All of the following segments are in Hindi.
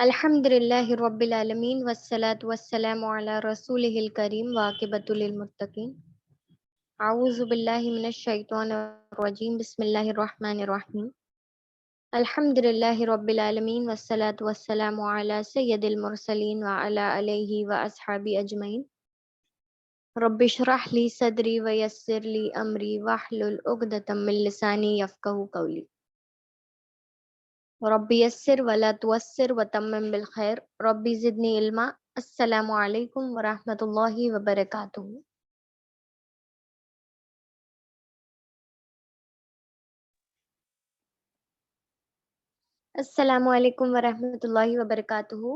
अल्हम्दुलिल्लाहि रब्बिल आलमीन वस्सलातु वस्सलामु अला रसूलिहिल करीम वाक़िबतुल लिल मुत्तकीन अऊज़ु बिल्लाहि मिनश शैतानिर रजीम बिस्मिल्लाहिर रहमानिर रहीम अल्हम्दुलिल्लाहि रब्बिल आलमीन वस्सलातु वस्सलामु अला सय्यिदिल मुरसलीन व अला आलिहि व अस्हाबी अजमईन रब्बिशरह ली सदरी व यस्सिर ली अमरी वहलुल उक़दतम मिन लिसानी यफ़क़हू क़ौली रब्बी यस्सिर वला तुअस्सिर वतम्मिम बिल खैर रब्बी ज़िदनी इल्मा। अस्सलामु अलैकुम व रहमतुल्लाहि व बरकातुहू। अस्सलामु अलैकुम व रहमतुल्लाहि व बरकातुहू।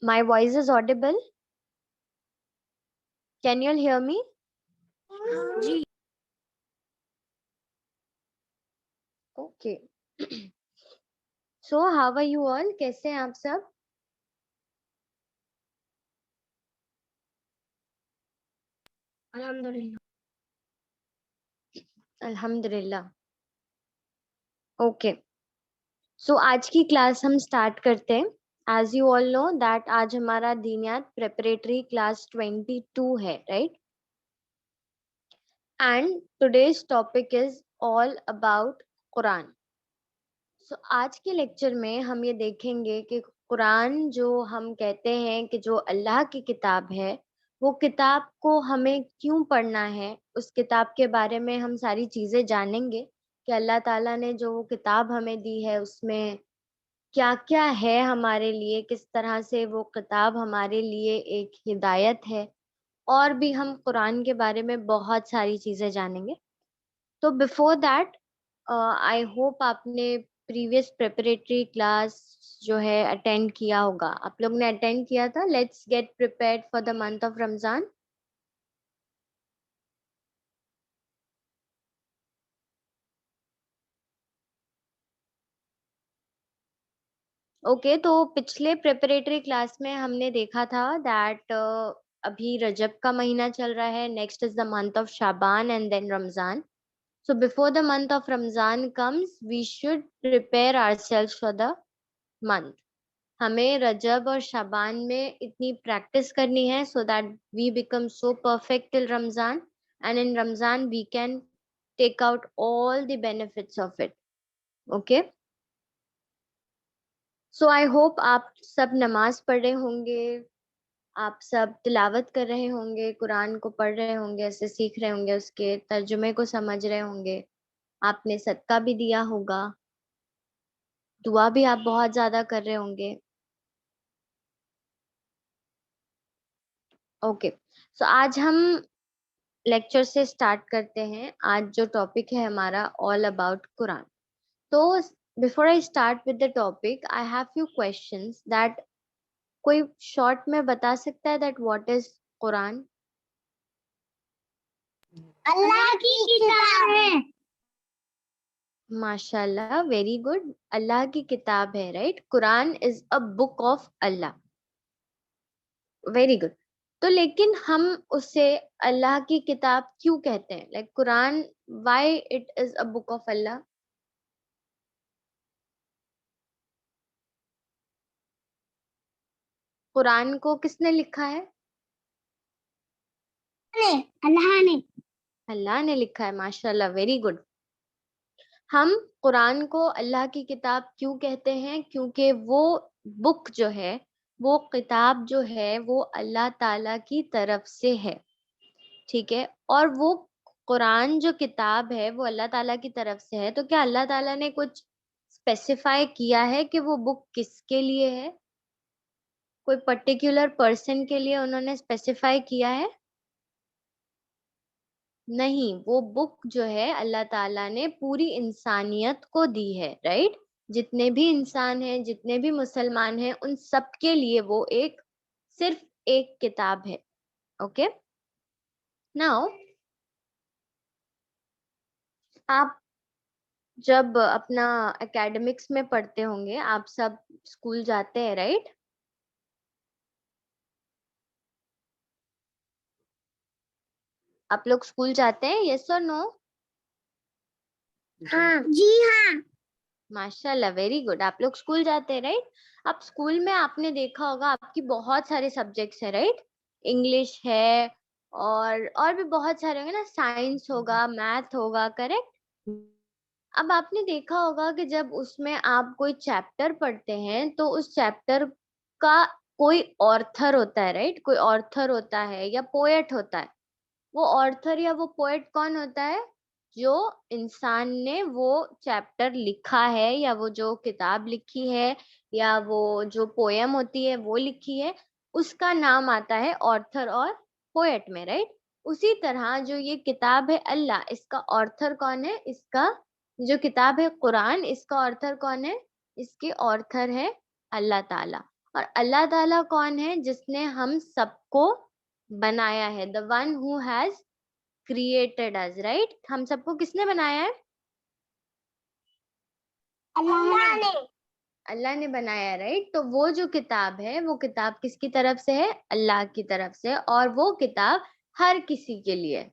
My voice is audible? Can you all hear me? Ji Okay. So how are you all? कैसे हैं आप सब? अल्हम्दुलिल्लाह। अल्हम्दुलिल्लाह। ओके, सो आज की क्लास हम स्टार्ट करते हैं। As you all know that आज हमारा दीनियात प्रेपरेटरी क्लास 22 है, right? And today's topic is all about Quran. So आज के लेक्चर में हम ये देखेंगे कि कुरान जो हम कहते हैं कि जो अल्लाह की किताब है, वो किताब को हमें क्यों पढ़ना है, उस किताब के बारे में हम सारी चीज़ें जानेंगे कि अल्लाह ताला ने जो वो किताब हमें दी है उसमें क्या-क्या है हमारे लिए, किस तरह से वो किताब हमारे लिए एक हिदायत है, और भी हम कुरान के बारे में बहुत सारी चीज़ें जानेंगे। तो बिफोर दैट आई होप आपने प्रीवियस प्रिपरेटरी क्लास जो है अटेंड किया होगा। आप लोग ने अटेंड किया था let's get prepared for the month of Ramzan. Okay, तो पिछले प्रिपरेटरी क्लास में हमने देखा था दैट अभी रजब का महीना चल रहा है, next is the month of Shaban and then Ramzan. So before the month of Ramzan comes, we should prepare ourselves for the month. हमें रजब और शाबान में इतनी प्रैक्टिस करनी है so that we become so perfect till Ramzan, and in Ramzan we can take out all the benefits of it. Okay? So I hope आप सब नमाज पढ़ रहे होंगे, आप सब तिलावत कर रहे होंगे, कुरान को पढ़ रहे होंगे, ऐसे सीख रहे होंगे, उसके तर्जुमे को समझ रहे होंगे, आपने सदका भी दिया होगा, दुआ भी आप बहुत ज्यादा कर रहे होंगे। ओके, सो आज हम लेक्चर से स्टार्ट करते हैं। आज जो टॉपिक है हमारा ऑल अबाउट कुरान। तो before I start with the topic I have few questions that कोई शॉर्ट में बता सकता है that what is Quran? Allah की किताब है। माशाल्लाह, वेरी गुड। अल्लाह की किताब है, right? Quran is a book of Allah. Very good. तो लेकिन हम उसे अल्लाह की किताब क्यों कहते हैं? Like Quran, why it is a book of Allah? Quran को किसने लिखा है? अल्लाह ने। अल्लाह ने लिखा है, माशाल्लाह, वेरी गुड। हम कुरान को अल्लाह की किताब क्यों कहते हैं? क्योंकि वो बुक जो है, वो किताब जो है, वो अल्लाह ताला की तरफ से है, ठीक है? और वो कुरान जो किताब है वो अल्लाह ताला की तरफ से है, तो क्या अल्लाह ताला ने कुछ स्पेसिफाई किया है कि वो बुक किसके लिए है? कोई पर्टिकुलर पर्सन के लिए उन्होंने स्पेसिफाई किया है? नहीं, वो बुक जो है अल्लाह ताला ने पूरी इंसानियत को दी है, राइट? जितने भी इंसान हैं, जितने भी मुसलमान हैं, उन सब के लिए वो एक सिर्फ एक किताब है। ओके, नाउ आप जब अपना एकेडमिक्स में पढ़ते होंगे, आप सब स्कूल जाते हैं, राइट? आप लोग स्कूल जाते हैं, यस और नो? हाँ जी हाँ। माशाल्लाह, वेरी गुड। आप लोग स्कूल जाते हैं, राइट? अब स्कूल में आपने देखा होगा आपकी बहुत सारे सब्जेक्ट्स है, राइट? इंग्लिश है और भी बहुत सारे होंगे ना, साइंस होगा, मैथ होगा, करेक्ट? अब आपने देखा होगा कि जब उसमें आप कोई चैप्टर पढ़ते हैं तो उस चैप्टर का कोई ऑर्थर होता है, राइट? कोई ऑर्थर होता है या पोएट होता है। वो ऑर्थर या वो पोएट कौन होता है? जो इंसान ने वो चैप्टर लिखा है या वो जो किताब लिखी है या वो जो पोयम होती है वो लिखी है, उसका नाम आता है ऑर्थर और पोएट में, राइट? उसी तरह जो ये किताब है अल्लाह, इसका ऑर्थर कौन है? इसका जो किताब है कुरान, इसका ऑर्थर कौन है? इसके ऑर्थर है अल्लाह ताला। और अल्लाह ताला कौन है? जिसने हम सबको बनाया है, the one who has created us, right? हम सबको किसने बनाया है? अल्लाह ने। अल्लाह ने बनाया है, राइट? तो वो जो किताब है, वो किताब किसकी तरफ से है? अल्लाह की तरफ से, और वो किताब हर किसी के लिए है,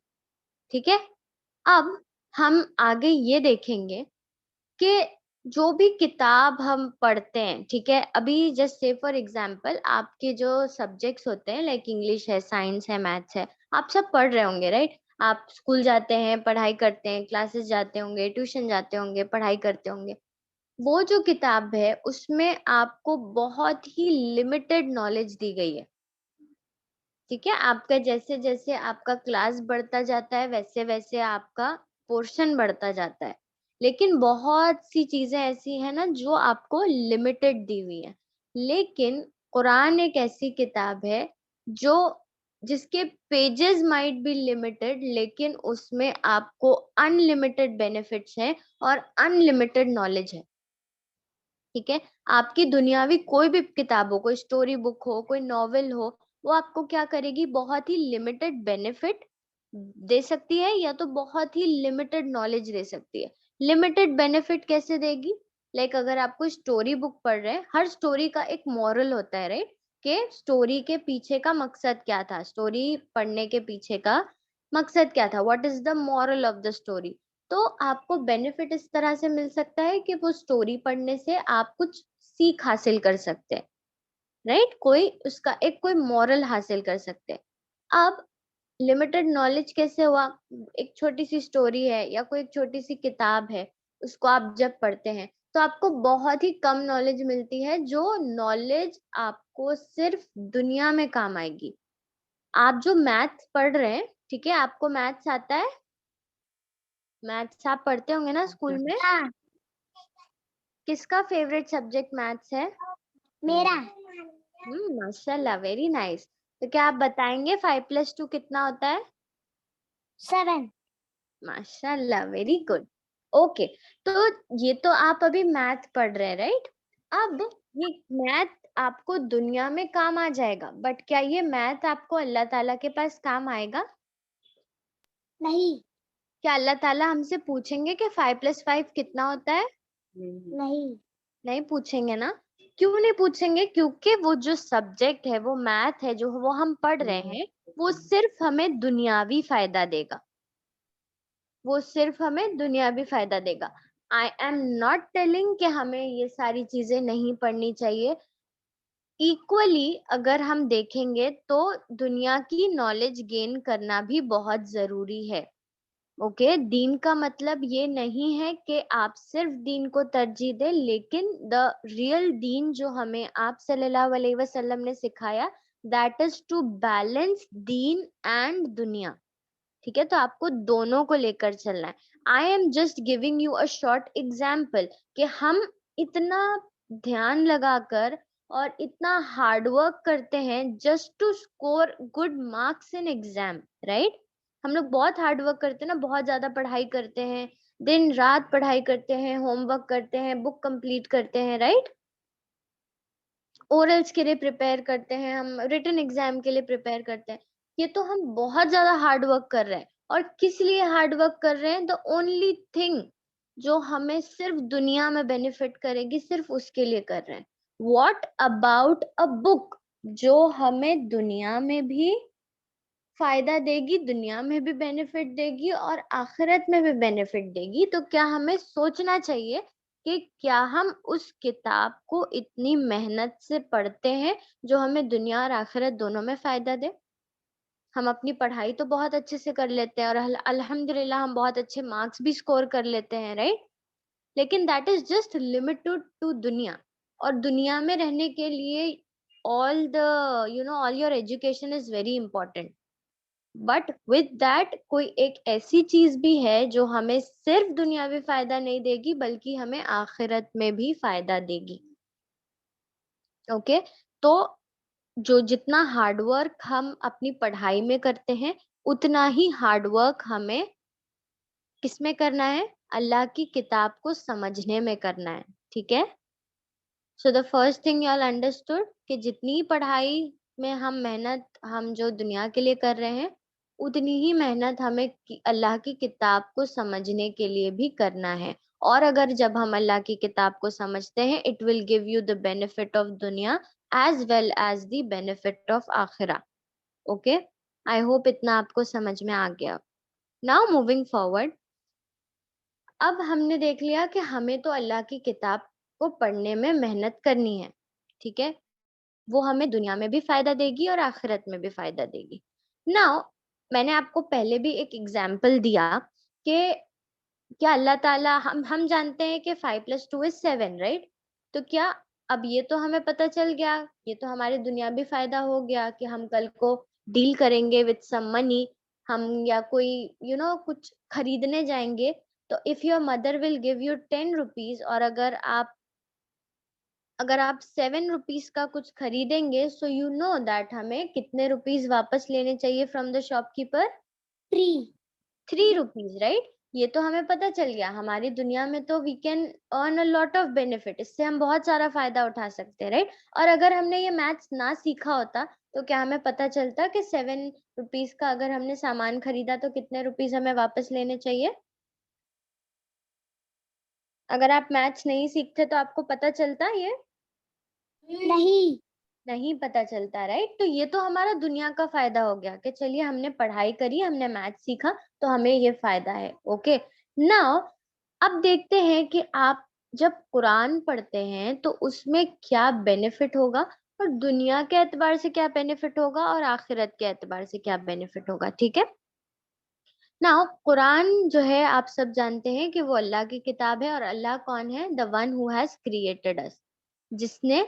ठीक है? अब हम आगे ये देखेंगे कि जो भी किताब हम पढ़ते हैं, ठीक है? अभी जस्ट से फॉर एग्जांपल आपके जो सब्जेक्ट्स होते हैं, लाइक इंग्लिश है, साइंस है, मैथ्स है, आप सब पढ़ रहे होंगे, राइट? आप स्कूल जाते हैं, पढ़ाई करते हैं, क्लासेस जाते होंगे, ट्यूशन जाते होंगे, पढ़ाई करते होंगे। वो जो किताब है उसमें आपको बहुत ही लिमिटेड नॉलेज दी गई है, ठीक है? आपका जैसे-जैसे आपका क्लास बढ़ता जाता है, वैसे-वैसे आपका पोर्शन बढ़ता जाता है। लेकिन बहुत सी चीज़ें ऐसी हैं ना जो आपको लिमिटेड दी हुई हैं। लेकिन कुरान एक ऐसी किताब है जो जिसके पेजेस माइट बी लिमिटेड, लेकिन उसमें आपको अनलिमिटेड बेनिफिट्स हैं और अनलिमिटेड नॉलेज है, ठीक है? आपकी दुनियावी कोई भी किताब हो, कोई स्टोरी बुक हो, कोई नॉवेल हो, वो आपको क्या करेगी? बहुत ही लिमिटेड बेनिफिट दे सकती है या तो बहुत ही लिमिटेड नॉलेज दे सकती है। लिमिटेड बेनिफिट कैसे देगी? लाइक अगर आप कोई स्टोरी बुक पढ़ रहे हैं, हर स्टोरी का एक मोरल होता है, राइट? कि स्टोरी के पीछे का मकसद क्या था? स्टोरी पढ़ने के पीछे का मकसद क्या था? What is the moral of the story? तो आपको बेनिफिट इस तरह से मिल सकता है कि वो स्टोरी पढ़ने से आप कुछ सीख हासिल कर सकते हैं, राइट? कोई उसका एक कोई मॉरल हासिल कर सकते हैं। अब लिमिटेड नॉलेज कैसे हुआ? एक छोटी-सी स्टोरी है या कोई एक छोटी-सी किताब है, उसको आप जब पढ़ते हैं, तो आपको बहुत ही कम नॉलेज मिलती है, जो नॉलेज आपको सिर्फ दुनिया में काम आएगी। आप जो मैथ्स पढ़ रहे हैं, ठीक है? आपको मैथ्स आता है? मैथ्स आप पढ़ते होंगे ना स्कूल में? हाँ। किसका फेवरेट सब्जेक्ट मैथ्स है? मेरा। माशाल्लाह, वेरी नाइस। तो क्या आप बताएंगे 5+2 कितना होता है? 7। माशाल्लाह, वेरी गुड। ओके, तो ये तो आप अभी मैथ पढ़ रहे हैं, राइट? अब ये मैथ आपको दुनिया में काम आ जाएगा, बट क्या ये मैथ आपको अल्लाह ताला के पास काम आएगा? नहीं। क्या अल्लाह ताला हमसे पूछेंगे कि 5+5 कितना होता है? नहीं। नहीं पूछेंगे ना? क्यों नहीं पूछेंगे? क्योंकि वो जो सब्जेक्ट है, वो मैथ है, जो वो हम पढ़ रहे हैं, वो सिर्फ हमें दुनियावी फायदा देगा। वो सिर्फ हमें दुनियावी फायदा देगा। आई एम नॉट टेलिंग कि हमें ये सारी चीजें नहीं पढ़नी चाहिए। इक्वली अगर हम देखेंगे तो दुनिया की नॉलेज गेन करना भी बहुत जरूरी है। ओके, दीन का मतलब ये नहीं है कि आप सिर्फ दीन को तरजीह दें, लेकिन द रियल दीन जो हमें आप सल्लल्लाहु अलैहि वसल्लम ने सिखाया, that is to balance Deen and दुनिया, ठीक है? तो आपको दोनों को लेकर चलना है। I am just giving you a short example कि हम इतना ध्यान लगाकर और इतना हार्ड वर्क करते हैं just to score good marks in exam, right? हम लोग बहुत हार्ड वर्क करते हैं ना, बहुत ज्यादा पढ़ाई करते हैं, दिन रात पढ़ाई करते हैं, होमवर्क करते हैं, बुक कंप्लीट करते हैं, राइट? ओरल्स के लिए प्रिपेयर करते हैं, हम रिटन एग्जाम के लिए प्रिपेयर करते हैं। ये तो हम बहुत ज्यादा हार्ड वर्क कर रहे हैं। और किस लिए हार्ड वर्क कर रहे हैं? द ओनली थिंग जो हमें सिर्फ दुनिया में बेनिफिट करेगी, सिर्फ उसके लिए कर रहे हैं। व्हाट अबाउट अ बुक जो हमें दुनिया में भी फायदा देगी, दुनिया में भी बेनिफिट देगी और आखिरत में भी बेनिफिट देगी। तो क्या हमें सोचना चाहिए कि क्या हम उस किताब को इतनी मेहनत से पढ़ते हैं जो हमें दुनिया और आखिरत दोनों में फायदा दे। हम अपनी पढ़ाई तो बहुत अच्छे से कर लेते हैं और अल्हम्दुलिल्लाह हम बहुत अच्छे मार्क्स भी स्कोर कर लेते हैं, राइट? लेकिन that is just limited to दुनिया। और दुनिया में रहने के लिए all the all your education is very important, but with that कोई एक ऐसी चीज भी है जो हमें सिर्फ दुनियावी फायदा नहीं देगी बल्कि हमें आखिरत में भी फायदा देगी। ओके, तो जो जितना हार्डवर्क हम अपनी पढ़ाई में करते हैं उतना ही हार्डवर्क हमें किसमें करना है? अल्लाह की किताब को समझने में करना है। ठीक है, so the first thing you all understood कि जितनी पढ़ाई में हम मेहनत हम जो दुनिया के लिए कर रहे हैं उतनी ही मेहनत हमें अल्लाह की किताब को समझने के लिए भी करना है। और अगर जब हम अल्लाह की किताब को समझते हैं it will give you the benefit of duniya as well as the benefit of akhirah. Okay, I hope इतना आपको समझ में आ गया। नाउ मूविंग फॉरवर्ड, अब हमने देख लिया कि हमें तो अल्लाह की किताब को पढ़ने में मेहनत करनी है। ठीक है, वो हमें दुनिया में भी फायदा देगी और आखिरत में भी फायदा देगी। नाउ मैंने आपको पहले भी एक एग्जाम्पल दिया कि क्या अल्लाह ताला हम जानते हैं कि 5 + 2 = 7, राइट? तो क्या अब ये तो हमें पता चल गया, ये तो हमारे दुनिया भी फायदा हो गया कि हम कल को डील करेंगे विद सम मनी, हम या कोई कुछ खरीदने जाएंगे तो if your mother will give you 10 rupees और अगर आप 7 रुपीज का कुछ खरीदेंगे सो यू नो दैट हमें कितने रुपीज वापस लेने चाहिए from the shopkeeper? 3. 3 rupees, right? ये तो हमें पता चल गया। हमारी दुनिया में तो we can earn a lot of benefit, इससे हम बहुत सारा फायदा उठा सकते हैं, राइट? और अगर हमने ये मैथ्स ना सीखा होता तो क्या हमें पता चलता कि 7 रुपीज का अगर हमने सामान खरीदा तो कितने रुपीज हमें वापस लेने चाहिए? अगर आप मैथ्स नहीं सीखते तो आपको पता चलता ये? नहीं. नहीं पता चलता, राइट? तो ये तो हमारा दुनिया का फायदा हो गया कि चलिए हमने पढ़ाई करी, हमने मैथ सीखा तो हमें ये फायदा है। ओके, नाउ अब देखते हैं कि आप जब कुरान पढ़ते हैं तो उसमें क्या बेनिफिट होगा और दुनिया के एतबार से क्या बेनिफिट होगा और आखिरत के एतबार से क्या बेनिफिट होगा। ठीक है, नाउ कुरान जो है आप सब जानते हैं कि वो अल्लाह की किताब है और अल्लाह कौन है? The one who has created us, जिसने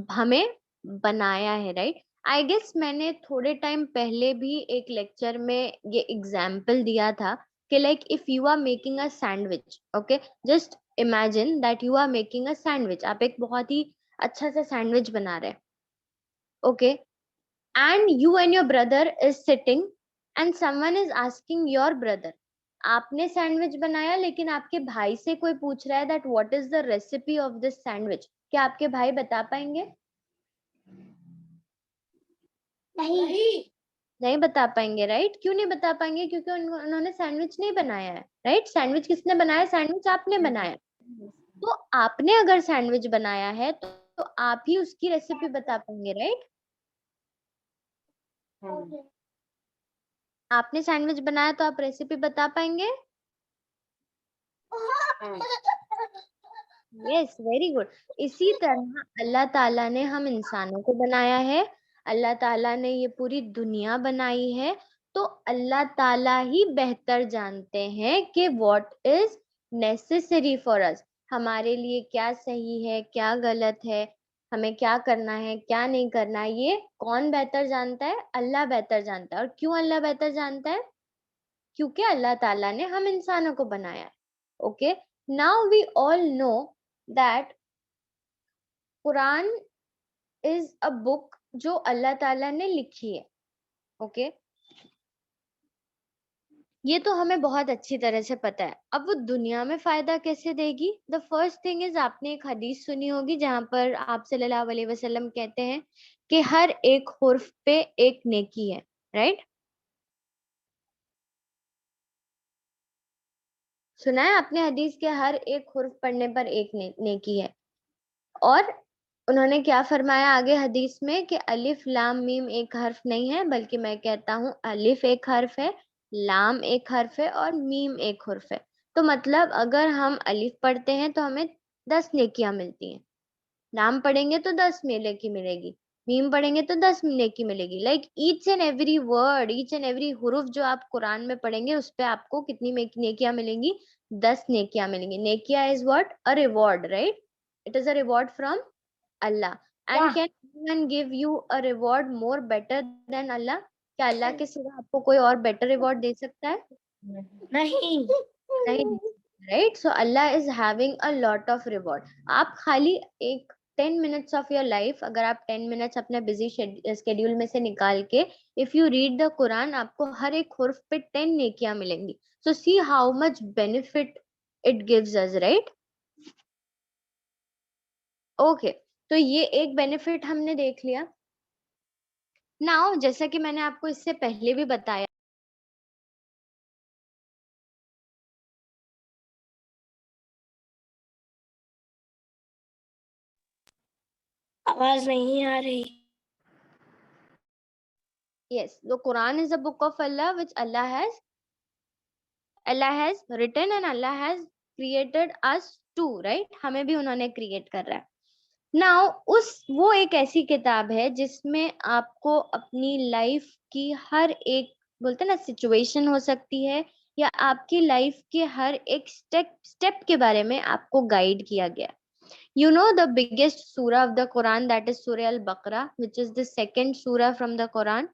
हमें बनाया है, राइट? आई गेस मैंने थोड़े टाइम पहले भी एक लेक्चर में ये एग्जाम्पल दिया था कि like if you are making a sandwich, okay, just imagine that you are making a sandwich, आप एक बहुत ही अच्छा सा सैंडविच बना रहे हैं। Okay, and you and your brother is sitting and someone is asking your brother, आपने सैंडविच बनाया लेकिन आपके भाई से कोई पूछ रहा है that what is the recipe of this sandwich, क्या आपके भाई बता पाएंगे? नहीं. नहीं बता पाएंगे, राइट? क्यों नहीं बता पाएंगे? क्योंकि उन्होंने सैंडविच नहीं बनाया है, राइट? सैंडविच किसने बनाया? सैंडविच आपने बनाया। तो आपने अगर सैंडविच बनाया है तो आप ही उसकी रेसिपी बता पाएंगे, राइट? आपने सैंडविच बनाया तो आप रेसिपी बता पाएंगे? Yes, very good. इसी तरह अल्लाह ताला ने हम इंसानों को बनाया है, अल्लाह ताला ने ये पूरी दुनिया बनाई है, तो अल्लाह ताला ही बेहतर जानते हैं कि what is necessary for us, हमारे लिए क्या सही है क्या गलत है, हमें क्या करना है क्या नहीं करना है, ये कौन बेहतर जानता है? अल्लाह बेहतर जानता है। और क्यों अल्लाह बेहतर जानता है? क्योंकि अल्लाह ताला ने हम इंसानों को बनाया है। Okay, now we all know that Quran is a book जो अल्लाह ताला ने लिखी है। ओके, ये तो हमें बहुत अच्छी तरह से पता है। अब वो दुनिया में फायदा कैसे देगी? द फर्स्ट थिंग इज, आपने एक हदीस सुनी होगी जहां पर आप सल्लल्लाहु अलैहि वसल्लम कहते हैं कि हर एक हुर्फ पे एक नेकी है, राइट? सुना है आपने हदीस के हर एक हुर्फ पढ़ने पर एक नेकी है। और उन्होंने क्या फरमाया आगे हदीस में कि अलिफ लाम मीम एक हर्फ नहीं है, बल्कि मैं कहता हूँ अलिफ एक हर्फ है, लाम एक हर्फ है और मीम एक हर्फ है। तो मतलब अगर हम अलिफ पढ़ते हैं तो हमें 10 नेकियां मिलती हैं, लाम पढ़ेंगे तो 10 नेकी मिलेगी, मीम पढ़ेंगे तो 10 नेकी मिलेगी। Like each and every word, each and every huruf जो आप कुरान में पढ़ेंगे उस पे आपको कितनी नेकियां मिलेंगी? 10 नेकियां मिलेंगी। Nekiya is what? A reward, right? It is a reward from Allah. And Yeah. Can anyone give you a reward more better than Allah? क्या अल्लाह के सिवा आपको कोई और बेटर रिवॉर्ड दे सकता है? नहीं. नहीं दे सकता, right? So Allah is having a lot of reward. आप खाली एक 10 मिनट्स ऑफ योर लाइफ, अगर आप 10 मिनट्स अपने बिजी शेड्यूल में से निकाल के if you read the Quran, आपको हर एक हुर्फ पे 10 नेकियां मिलेंगी। So see how much benefit it gives us, right? Okay, तो ये एक बेनिफिट हमने देख लिया। नाउ जैसा कि मैंने आपको इससे पहले भी बताया, आवाज नहीं आ रही. yes, the Quran is a book of Allah which Allah has written and Allah has created us too, right? हमें भी उन्होंने क्रिएट कर रहा है। नाउ वो एक ऐसी किताब है जिसमें आपको अपनी लाइफ की हर एक, बोलते हैं ना, सिचुएशन हो सकती है या आपकी लाइफ के हर एक स्टेप स्टेप के बारे में आपको गाइड किया गया। You know the biggest surah of the Quran, that is Surah Al-Baqarah, which is the second surah from the Quran.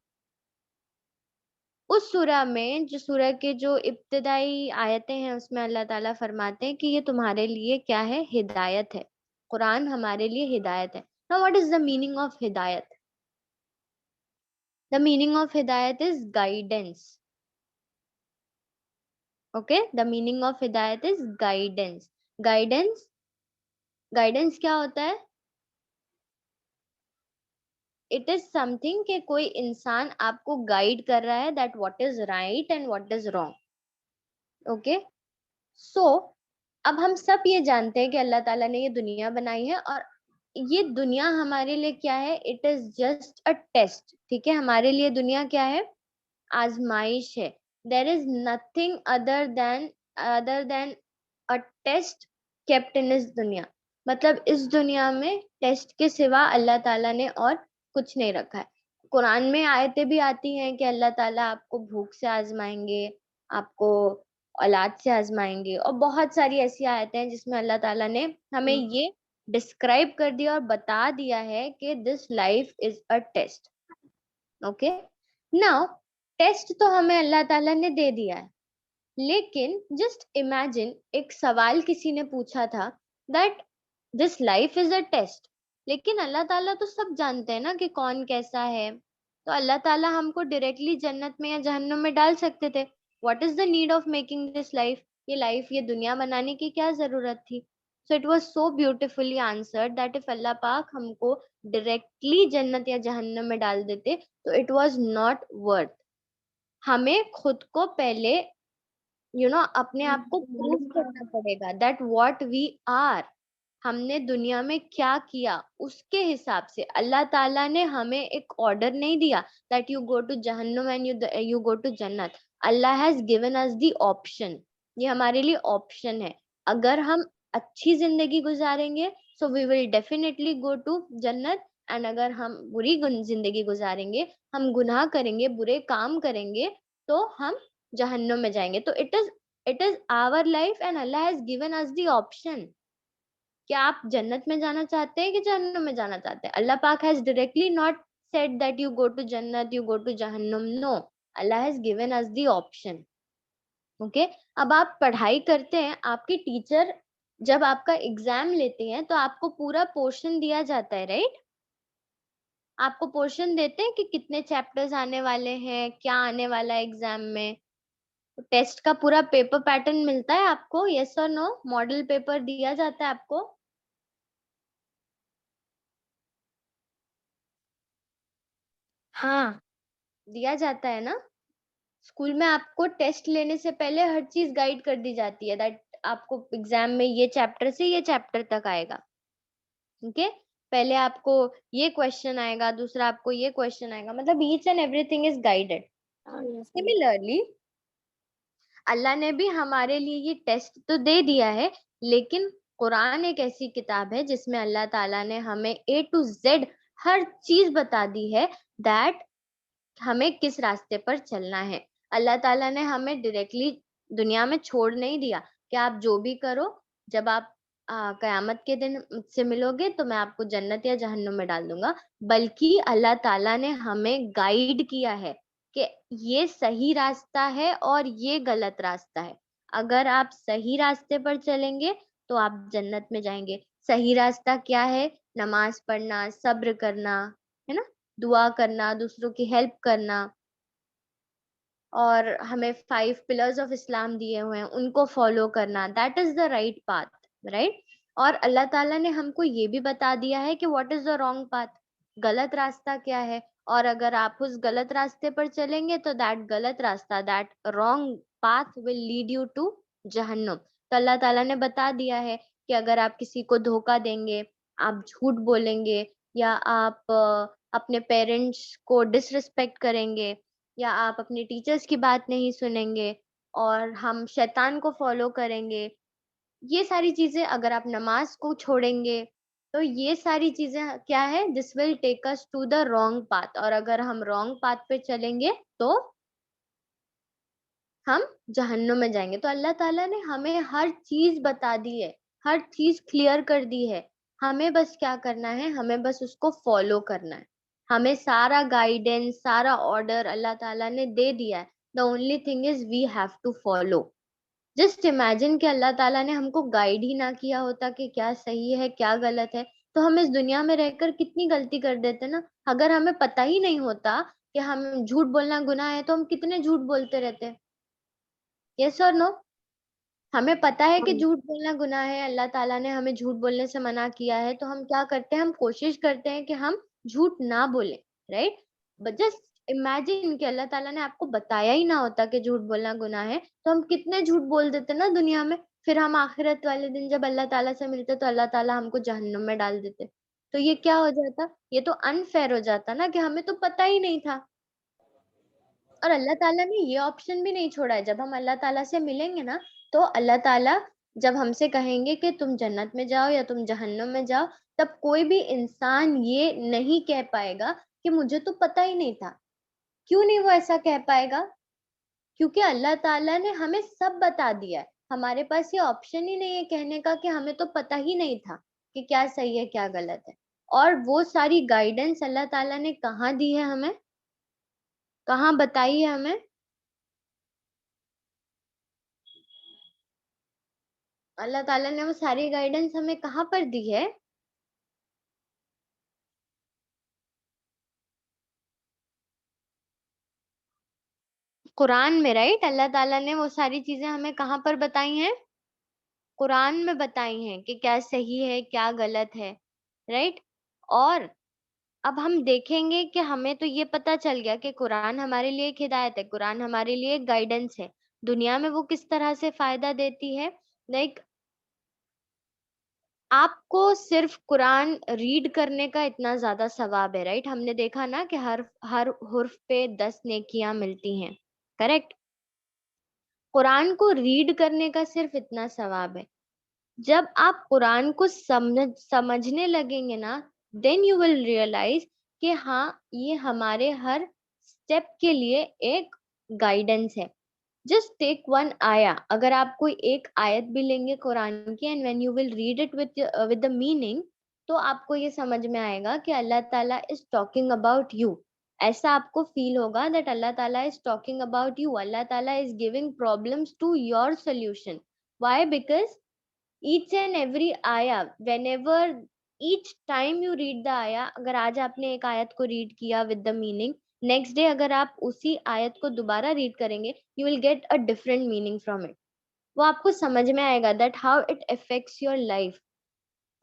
उस सूरह में, जो सूरह के जो इब्तिदाई आयतें हैं, उसमें अल्लाह ताला फरमाते हैं कि ये तुम्हारे लिए क्या है? हिदायत है। कुरान हमारे लिए हिदायत है। Now what is the meaning of हिदायत? The meaning of हिदायत is guidance. Okay, the meaning of हिदायत is guidance. Guidance, guidance क्या होता है? इट इज समथिंग कि कोई इंसान आपको गाइड कर रहा है that what is right and what is wrong. Okay, so अब हम सब ये जानते हैं कि अल्लाह ताला ने ये दुनिया बनाई है और ये दुनिया हमारे लिए क्या है? It is just a test. ठीक है, हमारे लिए दुनिया क्या है? आजमाइश है। There is nothing other than a test kept in इस दुनिया। मतलब इस दुनिया में टेस्ट के सिवा अल्लाह ताला ने और कुछ नहीं रखा है। कुरान में आयतें भी आती हैं कि अल्लाह ताला आपको भूख से आजमाएंगे, आपको औलाद से आजमाएंगे, और बहुत सारी ऐसी आयतें हैं जिसमें अल्लाह ताला ने हमें ये डिस्क्राइब कर दिया और बता दिया है कि this life is a test. Okay, now test तो हमें अल्लाह ताला ने दे दिया है, लेकिन जस्ट इमेजिन, एक सवाल किसी ने पूछा था that this life is a test, लेकिन अल्लाह ताला तो सब जानते हैं ना कि कौन कैसा है। तो अल्लाह ताला हमको डायरेक्टली जन्नत में या जहन्नुम में डाल सकते थे। What is the need of making this life? ये दुनिया बनाने की क्या जरूरत थी? So it was so beautifully answered that if Allah Pak हमको डायरेक्टली जन्नत या जहन्नुम में डाल देते तो इट वाज नॉट वर्थ। हमें खुद को पहले अपने आप को प्रूव करना पड़ेगा दैट व्हाट वी आर। हमने दुनिया में क्या किया उसके हिसाब से अल्लाह ताला ने हमें एक ऑर्डर नहीं दिया that you go to Jahannum and you go to Jannat. Allah has given us the option. ये हमारे लिए ऑप्शन है। अगर हम अच्छी जिंदगी गुजारेंगे so we will definitely go to Jannat, and अगर हम बुरी जिंदगी गुजारेंगे, हम गुनाह करेंगे, बुरे काम करेंगे, तो हम जहन्नुम में जाएंगे। तो it is our life and Allah has given us the option. क्या आप जन्नत में जाना चाहते हैं कि जहन्नुम में जाना चाहते हैं? अल्लाह पाक has directly not said that you go to जन्नत, यू गो टू जहन्नुम। No, Allah has given us the option. Okay, अब आप पढ़ाई करते हैं, आपकी टीचर जब आपका एग्जाम लेते हैं तो आपको पूरा पोर्शन दिया जाता है, राइट? आपको पोर्शन देते हैं कि कितने चैप्टर्स आने वाले हैं, क्या आने वाला है एग्जाम में। टेस्ट का पूरा पेपर पैटर्न मिलता है आपको, यस और नो? मॉडल पेपर दिया जाता है आपको? हाँ. दिया जाता है ना? स्कूल में आपको टेस्ट लेने से पहले हर चीज गाइड कर दी जाती है दैट आपको एग्जाम में ये चैप्टर से ये चैप्टर तक आएगा। ओके, पहले आपको ये क्वेश्चन आएगा, दूसरा आपको ये क्वेश्चन आएगा, मतलब each and everything is guided. Similarly Allah ने भी हमारे लिए ये टेस्ट तो दे दिया है, लेकिन कुरान एक ऐसी किताब है जिसमें अल्लाह ताला ने हमें ए टू जेड हर चीज बता दी है, दैट हमें किस रास्ते पर चलना है। अल्लाह ताला ने हमें डायरेक्टली दुनिया में छोड़ नहीं दिया कि आप जो भी करो, जब आप कयामत के दिन मुझसे मिलोगे तो मैं आपको जन्नत या जहन्नुम में डाल दूंगा, बल्कि अल्लाह ताला ने हमें गाइड किया है कि ये सही रास्ता है और ये गलत रास्ता है। अगर आप सही रास्ते पर चलेंगे तो आप जन्नत में जाएंगे। सही रास्ता क्या है? नमाज पढ़ना, सब्र करना, है ना, दुआ करना, दूसरों की हेल्प करना, और हमें 5 पिलर्स ऑफ इस्लाम दिए हुए हैं, उनको फॉलो करना, that is the right path, right. और अल्लाह ताला ने हमको ये भी बता दिया है कि what is the wrong path, गलत रास्ता क्या है। और अगर आप उस गलत रास्ते पर चलेंगे तो दैट गलत रास्ता, that wrong path will lead you to जहन्नुम। तो अल्लाह ताला ने बता दिया है कि अगर आप किसी को धोखा देंगे, आप झूठ बोलेंगे, या आप अपने पेरेंट्स को डिसरिस्पेक्ट करेंगे, या आप अपने टीचर्स की बात नहीं सुनेंगे, और हम शैतान को फॉलो करेंगे, ये सारी चीजें, अगर आप नमाज को छोड़ेंगे, तो ये सारी चीजें क्या है, this will take us to the wrong path. और अगर हम रॉन्ग पाथ पे चलेंगे तो हम जहन्नुम में जाएंगे। तो अल्लाह ताला ने हमें हर चीज बता दी है, हर चीज क्लियर कर दी है। हमें बस क्या करना है, हमें बस उसको फॉलो करना है। हमें सारा गाइडेंस, सारा ऑर्डर अल्लाह ताला ने दे दिया है। The only thing is we have to follow. Just imagine कि अल्लाह ताला ने हमको गाइड ही ना किया होता कि क्या सही है क्या गलत है, तो हम इस दुनिया में रहकर कितनी गलती कर देते ना। अगर हमें पता ही नहीं होता कि हम झूठ बोलना गुनाह है, तो हम कितने झूठ बोलते रहते। यस और नो? हमें पता है कि झूठ बोलना गुनाह है, अल्लाह ताला ने हमें झूठ बोलने से मना किया है, तो हम क्या करते हैं, हम कोशिश करते हैं कि हम झूठ ना बोले, राइट। बट जस्ट इमेजिन कि अल्लाह ताला ने आपको बताया ही ना होता कि झूठ बोलना गुनाह है, तो हम कितने झूठ बोल देते ना दुनिया में। फिर हम आखिरत वाले दिन जब अल्लाह ताला से मिलते तो अल्लाह ताला हमको जहन्नुम में डाल देते। तो ये क्या हो जाता, ये तो अनफेयर हो जाता ना, कि हमें तो पता ही नहीं था। और अल्लाह ताला ने ये ऑप्शन भी नहीं छोड़ा है, जब हम अल्लाह ताला से मिलेंगे ना, तो अल्लाह ताला जब हमसे कहेंगे कि तुम जन्नत में जाओ या तुम जहन्नुम में जाओ, तब कोई भी इंसान ये नहीं कह पाएगा कि मुझे तो पता ही नहीं था। क्यों नहीं वो ऐसा कह पाएगा? क्योंकि अल्लाह ताला ने हमें सब बता दिया है। हमारे पास ये ऑप्शन ही नहीं है कहने का कि हमें तो पता ही नहीं था कि क्या सही है क्या गलत है। और वो सारी गाइडेंस अल्लाह ताला ने कहाँ दी है हमें, कहाँ बताई है हमें? अल्लाह ताला ने वो सारी गाइडेंस हमें कहाँ पर दी है? कुरान में, राइट। अल्लाह ताला ने वो सारी चीजें हमें कहाँ पर बताई हैं? कुरान में बताई हैं कि क्या सही है क्या गलत है, राइट। और अब हम देखेंगे कि हमें तो ये पता चल गया कि कुरान हमारे लिए एक हिदायत है, कुरान हमारे लिए एक गाइडेंस है। दुनिया में वो किस तरह से फायदा देती है, लाइक आपको सिर्फ कुरान रीड करने का इतना ज्यादा सवाब है, राइट। हमने देखा ना कि हर हर हुर्फ पे 10 नेकियां मिलती हैं, करेक्ट। कुरान को रीड करने का सिर्फ इतना सवाब है। जब आप कुरान को समझने लगेंगे ना, देन यू विल रियलाइज कि हाँ, ये हमारे हर स्टेप के लिए एक गाइडेंस है। जस्ट टेक वन आया, अगर आप कोई एक आयत भी लेंगे कुरान की, and when you will read it with the meaning, तो आपको ये समझ में आएगा कि अल्लाह ताला इज टॉकिंग अबाउट यू। ऐसा आपको फील होगा दैट अल्लाह ताला is talking about you, Allah ताला is giving problems to your solution. Why? Because each and every आया, whenever each time you read the आया, अगर आज आपने एक आयत को रीड किया with the meaning, next day अगर आप उसी आयत को दोबारा रीड करेंगे, you will get a different meaning from it. वो आपको समझ में आएगा that how it affects your life.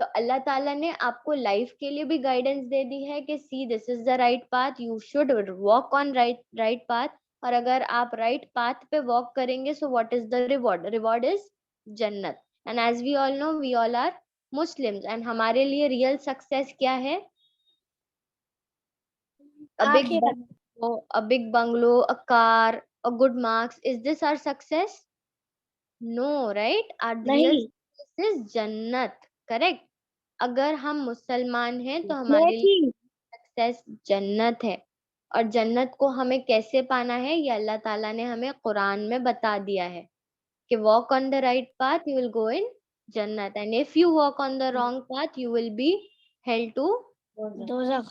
तो अल्लाह ताला ने आपको लाइफ के लिए भी गाइडेंस दे दी है कि see this is the right path, you should walk on right path. और अगर आप राइट पाथ पे वॉक करेंगे, so what is the reward? Reward is Jannat. And as we all know, we all are Muslims. And हमारे लिए रियल सक्सेस क्या है? a big आखिरत bungalow, a big bungalow, a car, a good marks. Is this our success? No, right? Our real नहीं success is जन्नत. Correct? अगर हम मुसलमान हैं तो हमारे लिए नहीं सक्सेस जन्नत है। और जन्नत को हमें कैसे पाना है ये अल्लाह ताला ने हमें कुरान में बता दिया है कि walk on the right path you will go in Jannat, and if you walk on the wrong path you will be held to Dozakh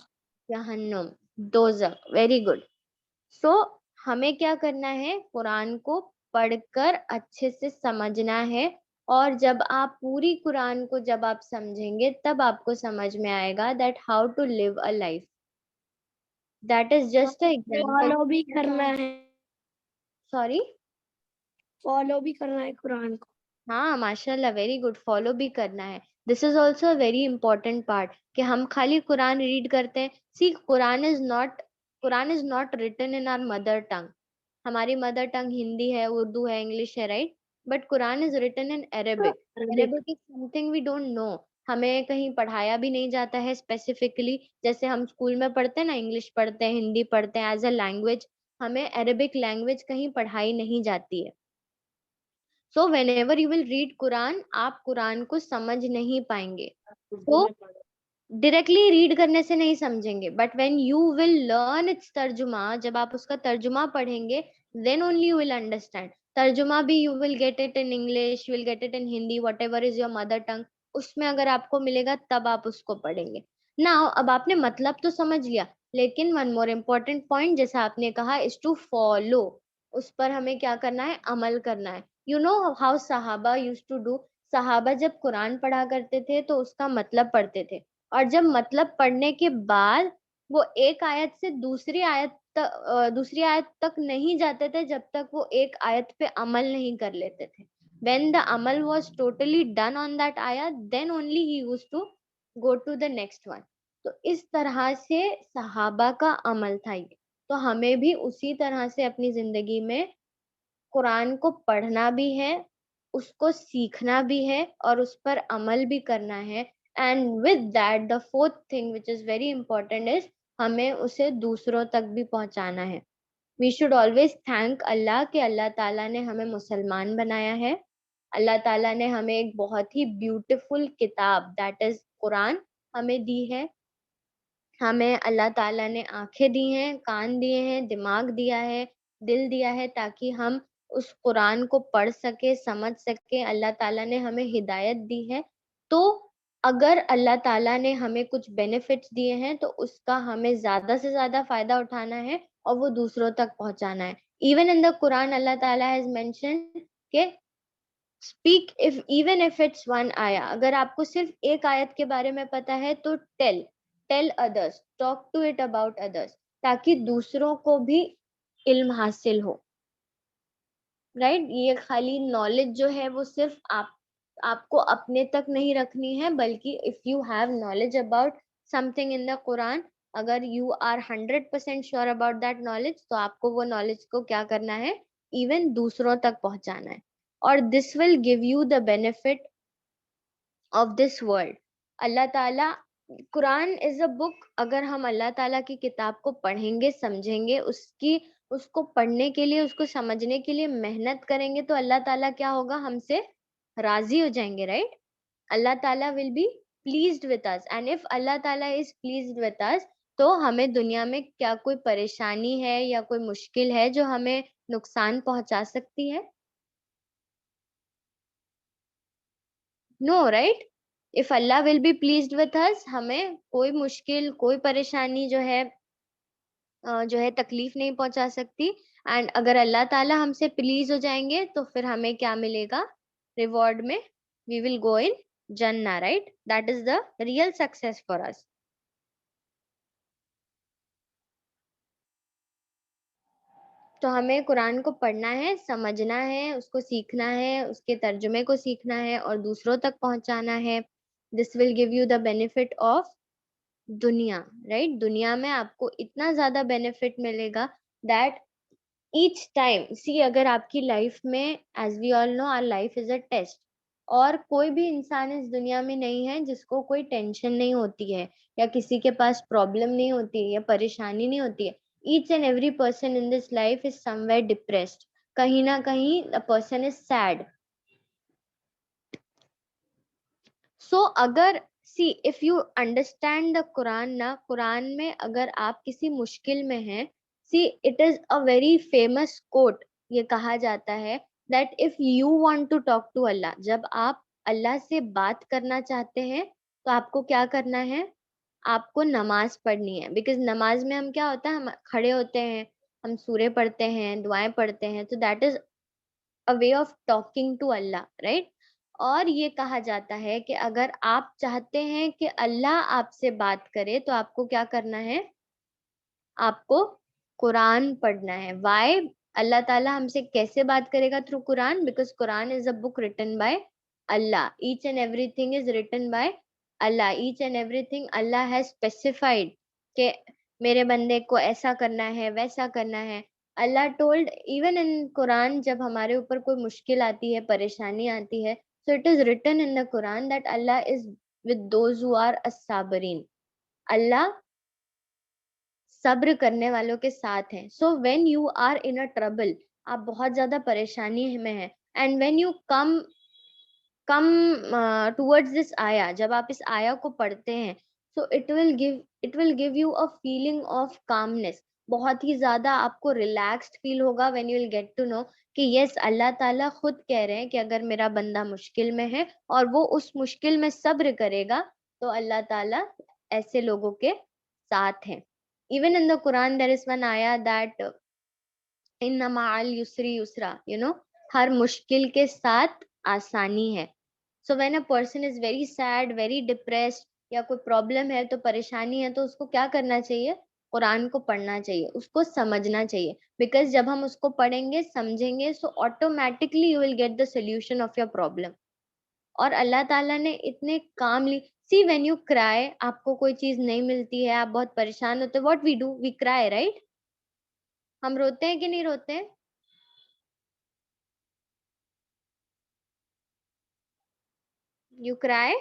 Jahannum, दोजख। Very good. सो हमें क्या करना है? कुरान को पढ़कर अच्छे से समझना है। और जब आप पूरी कुरान को जब आप समझेंगे तब आपको समझ में आएगा that how to live a life. That is just a example. Follow भी करना है, सॉरी। फॉलो भी करना है कुरान को। हाँ, माशाल्लाह, वेरी गुड। फॉलो भी करना है। This is also a very important part कि हम खाली कुरान रीड करते हैं। See, Quran is not written in our mother tongue. हमारी मदर टंग हिंदी है, उर्दू है, इंग्लिश है, right? But Quran is written in Arabic. Arabic Arabic is something we don't know. हमें कहीं पढ़ाया भी नहीं जाता है स्पेसिफिकली। जैसे हम स्कूल में पढ़ते हैं ना, इंग्लिश पढ़ते हैं, हिंदी पढ़ते हैं एज अ लैंग्वेज, हमें अरेबिक लैंग्वेज कहीं पढ़ाई नहीं जाती है। So when ever you will read Quran, आप कुरान को समझ नहीं पाएंगे। उर्दू तो में पढ़ो। डायरेक्टली रीड करने से नहीं समझेंगे, but when you will learn its तर्जुमा, जब आप उसका तर्जुमा पढ़ेंगे, then only you will understand. तर्जुमा भी you will get it in English, you will get it in Hindi, whatever is your mother tongue, उसमें अगर आपको मिलेगा तब आप उसको पढ़ेंगे। नाउ अब आपने मतलब तो समझ लिया, लेकिन वन मोर इम्पोर्टेंट पॉइंट जैसा आपने कहा इज टू फॉलो। उस पर हमें क्या करना है? अमल करना है। यू नो हाउ सहाबा यूज टू डू। सहाबा जब कुरान पढ़ा करते थे तो उसका मतलब पढ़ते थे, और जब मतलब पढ़ने के बाद वो एक आयत से दूसरी आयत तक नहीं जाते थे जब तक वो एक आयत पे अमल नहीं कर लेते थे। when the amal was totally done on that ayat, then only he used to go to the next one. तो इस तरह से सहाबा का अमल था ये। तो हमें भी उसी तरह से अपनी जिंदगी में कुरान को पढ़ना भी है, उसको सीखना भी है, और उस पर अमल भी करना है। And with that the fourth thing which is very important is हमें उसे दूसरों तक भी पहुंचाना है। वी शुड ऑलवेज थैंक अल्लाह कि अल्लाह ताला ने हमें मुसलमान बनाया है। अल्लाह ताला ने हमें एक बहुत ही ब्यूटीफुल किताब दैट इज कुरान हमें दी है। हमें अल्लाह ताला ने आंखें दी हैं, कान दिए हैं, दिमाग दिया है, दिल दिया है, ताकि हम उस कुरान को पढ़ सके, समझ सके। अल्लाह ताला ने हमें हिदायत दी है। तो अगर अल्लाह ताला ने हमें कुछ बेनिफिट्स दिए हैं तो उसका हमें ज्यादा से ज्यादा फायदा उठाना है और वो दूसरों तक पहुंचाना है। Even in the Quran Allah ताला हैज मेंशन्ड के speak if even if it's one आया, अगर आपको सिर्फ एक आयत के बारे में पता है तो tell tell others, talk to it about others, ताकि दूसरों को भी इल्म हासिल हो। राइट? ये खाली नॉलेज जो है वो सिर्फ आपको अपने तक नहीं रखनी है, बल्कि if you have knowledge about something in the Quran, अगर you are 100% sure about that knowledge, तो आपको वो नॉलेज को क्या करना है? इवन दूसरों तक पहुंचाना है। और this will give you the benefit of this world. Allah Taala, Quran is a book. अगर हम अल्लाह ताला की किताब को पढ़ेंगे, समझेंगे, उसको पढ़ने के लिए, उसको समझने के लिए मेहनत करेंगे, तो अल्लाह ताला क्या होगा? हमसे राजी हो जाएंगे, right? Allah Taala will be pleased with us, and if Allah ताला इज प्लीज्ड विद अस, तो हमें दुनिया में क्या कोई परेशानी है या कोई मुश्किल है जो हमें नुकसान पहुंचा सकती है? No, right? If Allah will be pleased with us, हमें कोई मुश्किल, कोई परेशानी जो है तकलीफ नहीं पहुंचा सकती। एंड अगर अल्लाह ताला हमसे प्लीज हो जाएंगे तो फिर हमें क्या मिलेगा रिवॉर्ड में? वी विल गो इन जन्ना, right? That is the real success for us. तो हमें कुरान को पढ़ना है, समझना है, उसको सीखना है, उसके तर्जुमे को सीखना है और दूसरों तक पहुंचाना है। This will give you the benefit of दुनिया, राइट? दुनिया में आपको इतना ज्यादा बेनिफिट मिलेगा दैट ईच टाइम, सी, अगर आपकी लाइफ में, as we all know, our life is a test. और कोई भी इंसान इस दुनिया में नहीं है जिसको कोई टेंशन नहीं होती है, या किसी के पास प्रॉब्लम नहीं होती है, या परेशानी नहीं होती है. Each and every person in this life is somewhere depressed. कहीं ना कहीं a person is sad. So अगर see if you understand the Quran ना, कुरान में अगर आप किसी मुश्किल में हैं, see it is a very famous quote. ये कहा जाता है that if you want to talk to Allah, जब आप अल्लाह से बात करना चाहते हैं तो आपको क्या करना है, आपको नमाज पढ़नी है. बिकॉज नमाज में हम क्या होता है, हम खड़े होते हैं, हम सूरे पढ़ते हैं, दुआएं पढ़ते हैं. तो that is a way of talking to Allah, right. और ये कहा जाता है कि अगर आप चाहते हैं कि अल्लाह आपसे बात करे तो आपको क्या करना है, आपको कुरान पढ़ना है. व्हाई? अल्लाह ताला हमसे कैसे बात करेगा? Through Quran. Because Quran is a book written by Allah. Each and everything is written by Allah. Each and everything Allah has specified कि मेरे बंदे को ऐसा करना है, वैसा करना है. अल्लाह टोल्ड इवन इन कुरान, जब हमारे ऊपर कोई मुश्किल आती है, परेशानी आती है, so it is written in the Quran that Allah is with those who are as-sabirin. अल्लाह सब्र करने वालों के साथ हैं. So when you are in a trouble, आप बहुत ज्यादा परेशानी में हैं, and when you come come towards this आया, जब आप इस आया को पढ़ते हैं, so it will give you a feeling of calmness. बहुत ही ज्यादा आपको रिलैक्स्ड फील होगा when you will get to know कि यस, अल्लाह ताला खुद कह रहे हैं कि अगर मेरा बंदा मुश्किल में है और वो उस मुश्किल में सब्र करेगा, तो अल्लाह ताला ऐसे लोगों के साथ हैं. Even in the Quran, there is one ayah that inna ma'al yusri yusra, हर मुश्किल के साथ आसानी है. So when a person is very sad, very depressed, या कोई प्रॉब्लम है, तो परेशानी है, तो उसको क्या करना चाहिए? कुरान को पढ़ना चाहिए, उसको समझना चाहिए. बिकॉज जब हम उसको पढ़ेंगे, समझेंगे, so automatically you will get the solution of your problem. और अल्लाह ताला ने इतने कामली, सी व्हेन यू क्राई, आपको कोई चीज नहीं मिलती है, आप बहुत परेशान होते, what we do, we cry, right. हम रोते हैं कि नहीं रोते हैं? You cry.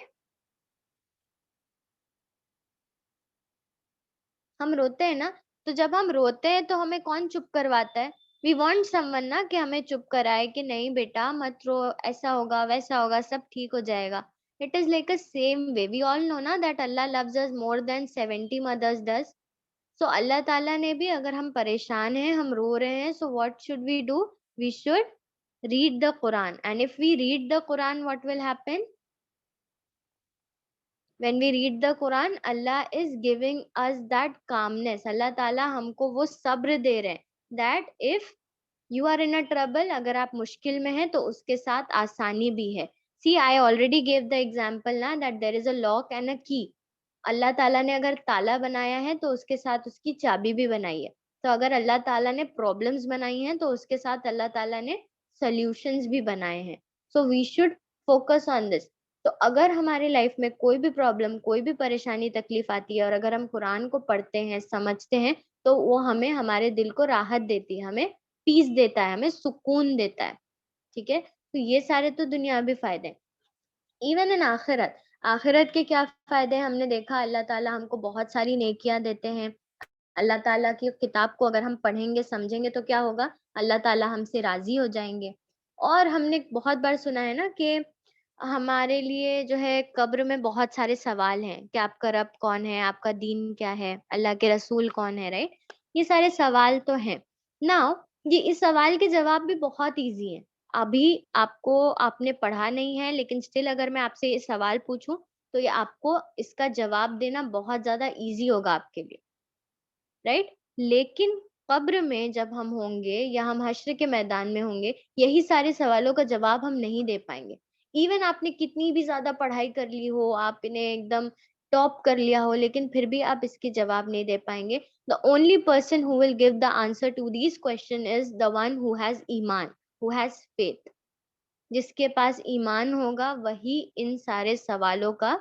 हम रोते हैं ना. तो जब हम रोते हैं तो हमें कौन चुप करवाता है? वी वांट समवन ना, कि हमें चुप कराए कि नहीं बेटा मत रो, ऐसा होगा वैसा होगा, सब ठीक हो जाएगा. It is like a same way. We all know ना that Allah loves us more than 70 mothers does. So Allah Taala ने भी, अगर हम परेशान हैं, हम रो रहे हैं, so what should we do? We should read the Quran. And if we read the Quran, what will happen? When we read the Quran, Allah is giving us that calmness. Allah Taala हमको वो सब्र दे रहे हैं. That if you are in a trouble, अगर आप मुश्किल में हैं, तो उसके साथ आसानी भी है. See, I already gave the example ना, that there is a lock and a key. अल्लाह ताला ने अगर ताला बनाया है, तो उसके साथ उसकी चाबी भी बनाई है. तो अगर अल्लाह ताला ने प्रॉब्लम्स बनाई हैं, तो उसके साथ अल्लाह ताला ने सॉल्यूशंस भी बनाए हैं. So we should focus on this. तो अगर हमारे लाइफ में कोई भी प्रॉब्लम, कोई भी परेशानी, तकलीफ आती है, और अगर हम कुरान को पढ़ते हैं, समझते हैं, तो वो हमें, हमारे दिल को राहत देती है, हमें पीस देता है, हमें सुकून देता है. ठीक है. तो ये सारे तो दुनियावी फायदे हैं. इवन इन आखिरत, आखिरत के क्या फायदे हैं? हमने देखा अल्लाह ताला हमको बहुत सारी नेकियां देते हैं. अल्लाह ताला की किताब को अगर हम पढ़ेंगे, समझेंगे, तो क्या होगा? अल्लाह ताला हमसे राजी हो जाएंगे. और हमने बहुत बार सुना है ना कि हमारे लिए जो है कब्र में बहुत सारे सवाल हैं कि आपका रब कौन है, आपका दीन क्या है, अल्लाह के रसूल कौन है, राइट. ये सारे सवाल तो हैं. नाउ ये इस सवाल के जवाब भी बहुत इजी हैं. अभी आपको, आपने पढ़ा नहीं है, लेकिन स्टिल अगर मैं आपसे ये सवाल पूछूं, तो ये आपको इसका जवाब देना बहुत ज्यादा इजी होगा आपके लिए, राइट. लेकिन कब्र में जब हम होंगे, या हम हश्र के मैदान में होंगे, यही सारे सवालों का जवाब हम नहीं दे पाएंगे. इवन आपने कितनी भी ज्यादा पढ़ाई कर ली हो, आपने एकदम टॉप कर लिया हो, लेकिन फिर भी आप इसके जवाब नहीं दे पाएंगे. The only person who will give the answer to these question is the one who has ईमान, हु हैज फेथ. जिसके पास ईमान होगा, वही इन सारे सवालों का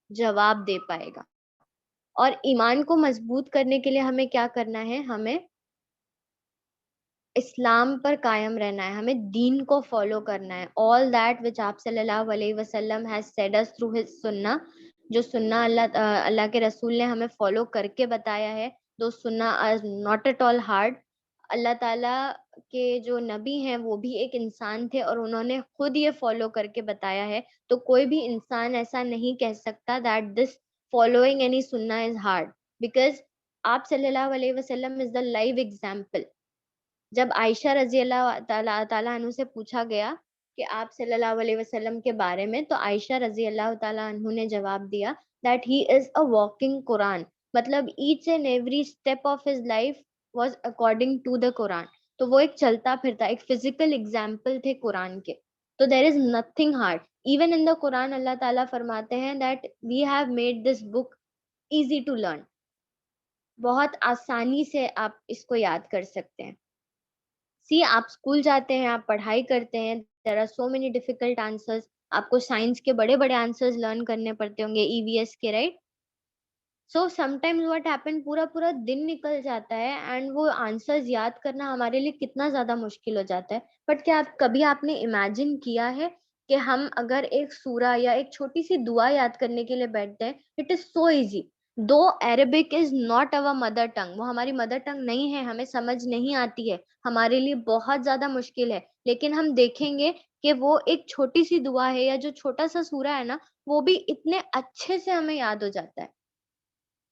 जवाब दे पाएगा. और ईमान को मजबूत करने के लिए हमें क्या करना है? हमें इस्लाम पर कायम रहना है, हमें दीन को फॉलो करना है। ऑल दैट विच आप सल्लल्लाहु अलैहि वसल्लम has said us through his सुन्ना, जो सुन्ना अल्लाह के रसूल ने हमें फॉलो करके बताया है, दो sunnah are not at all hard. Allah Taala के जो नबी हैं वो भी एक इंसान थे और उन्होंने खुद ये फॉलो करके बताया है। तो कोई भी इंसान ऐसा नहीं कह सकता दैट दिस फॉलोइंग एनी सुन्ना इज हार्ड, बिकॉज आप सल्लल्लाहु अलैहि वसल्लम इज द लाइव एग्जाम्पल। जब आयशा रजी अल्लाह ताला अन्हु से पूछा गया कि आप सल्लल्लाहु अलैहि वसल्लम के बारे में, तो आयशा रजी अल्लाह ताला अन्हु ने जवाब दिया that he is a walking Quran. मतलब each and every step of his life was according to the Quran. तो वो एक चलता फिरता एक फिजिकल एग्जाम्पल थे कुरान के। तो there is nothing hard. Even in the Quran Allah Taala फरमाते हैं that we have made this book easy to learn. बहुत आसानी से आप इसको याद कर सकते हैं। सी आप स्कूल जाते हैं, आप पढ़ाई करते हैं, there are so many difficult answers. आपको साइंस के बड़े-बड़े आंसर्स लर्न करने पड़ते होंगे ईवीएस के, right? So sometimes what happen, पूरा-पूरा दिन निकल जाता है एंड वो आंसर्स याद करना हमारे लिए कितना ज़्यादा मुश्किल हो जाता है। बट क्या आप कभी आपने इमेजिन किया है कि हम अगर एक सूरा या एक छोटी-सी दुआ याद करने के लिए बैठते हैं, इट इज़ सो ईज़ी। दो Arabic is not our mother tongue, वो हमारी मदर टंग नहीं है, हमें समझ नहीं आती है, हमारे लिए बहुत ज़्यादा मुश्किल है। लेकिन हम देखेंगे कि वो एक छोटी-सी दुआ है या जो छोटा-सा सूरा है ना, वो भी इतने अच्छे से हमें याद हो जाता है।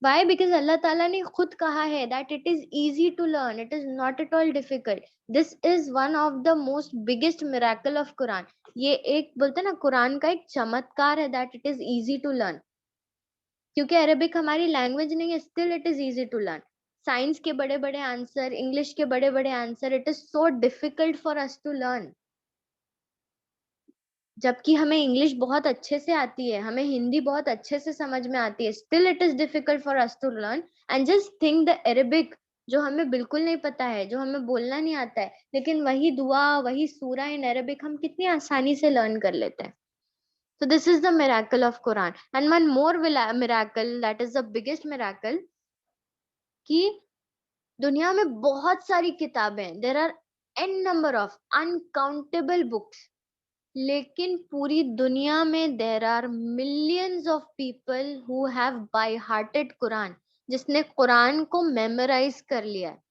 Why? Because Allah Ta'ala ने खुद कहा है that it is easy to learn, it is not at all difficult. This is one of the most biggest miracle of Quran. ये एक बोलते हैं ना कुरान का एक चमत्कार है that it is easy to learn. क्योंकि अरेबिक हमारी लैंग्वेज नहीं है, still it is easy to learn. Science के बड़े-बड़े आंसर, इंग्लिश के बड़े-बड़े answer, it is so difficult for us to learn. जबकि हमें इंग्लिश बहुत अच्छे से आती है, हमें हिंदी बहुत अच्छे से समझ में आती है, still it is difficult for us to learn. And just think the Arabic, जो हमें बिल्कुल नहीं पता है, जो हमें बोलना नहीं आता है, लेकिन वही दुआ, वही सूरा इन अरेबिक हम कितनी आसानी से लर्न कर लेते हैं। So this is the miracle of Quran. And one more miracle, that is the biggest miracle, कि दुनिया में बहुत सारी किताबें, there are n number of uncountable books, लेकिन पूरी दुनिया में there are millions of people who have by hearted Quran, जिसने कुरान को मेमोराइज कर लिया है।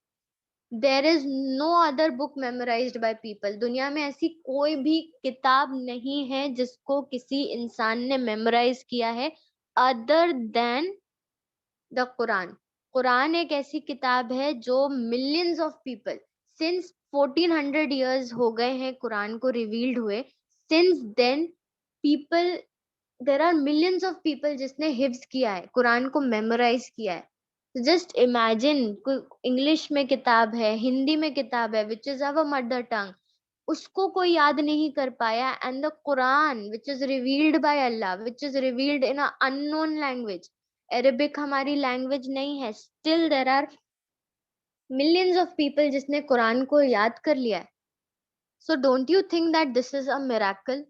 There is no other book memorised by people. दुनिया में ऐसी कोई भी किताब नहीं है जिसको किसी इंसान ने मेमोराइज किया है other than the Quran. Quran एक ऐसी किताब है जो millions of people, since 1400 years हो गए हैं कुरान को रिवील्ड हुए। Since then people, there are millions of people जिसने हिफ्ज किया है, कुरान को मेमोराइज किया है। जस्ट इमेजिन, इंग्लिश में किताब है, हिंदी में किताब है, which is our mother tongue, उसको कोई याद नहीं कर पाया। And the Quran which is revealed by Allah, which is revealed in a unknown language, Arabic हमारी लैंग्वेज नहीं है, still there are millions of people जिसने कुरान को याद कर लिया है। So don't you think that this is a miracle?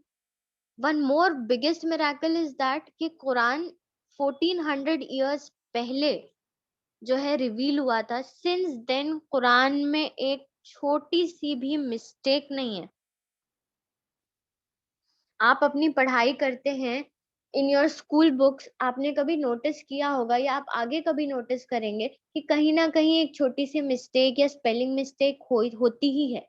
One more biggest miracle is that कि कुरान 1400 ईयर्स पहले जो है रिवील हुआ था। सिंस देन कुरान में एक छोटी सी भी मिस्टेक नहीं है। आप अपनी पढ़ाई करते हैं, इन योर स्कूल बुक्स, आपने कभी नोटिस किया होगा या आप आगे कभी नोटिस करेंगे कि कहीं ना कहीं एक छोटी सी मिस्टेक या स्पेलिंग मिस्टेक होती ही है।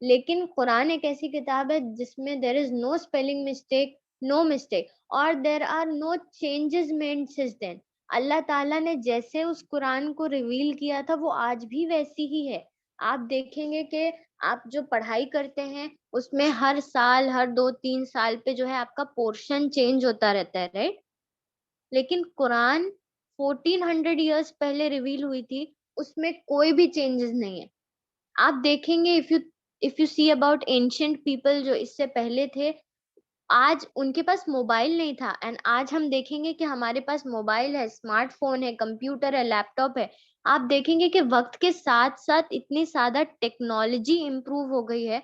लेकिन कुरान एक ऐसी किताब है जिसमें there is no spelling mistake, no mistake, और there are no changes made since then. Allah Taala ने जैसे उस कुरान को रिवील किया था वो आज भी वैसी ही है। आप देखेंगे कि आप जो पढ़ाई करते हैं उसमें हर साल, हर 2-3 साल पे जो है आपका पोर्शन चेंज होता रहता है, राइट? लेकिन कुरान 1400 ईयर्स पहले रिवील हुई थी, उसमें कोई भी चेंजेस नहीं है। आप देखेंगे, if you see about ancient people जो इससे पहले थे, आज उनके पास मोबाइल नहीं था एंड आज हम देखेंगे कि हमारे पास मोबाइल है, स्मार्टफोन है, कंप्यूटर है, लैपटॉप है। आप देखेंगे कि वक्त के साथ साथ इतनी ज्यादा टेक्नोलॉजी इम्प्रूव हो गई है।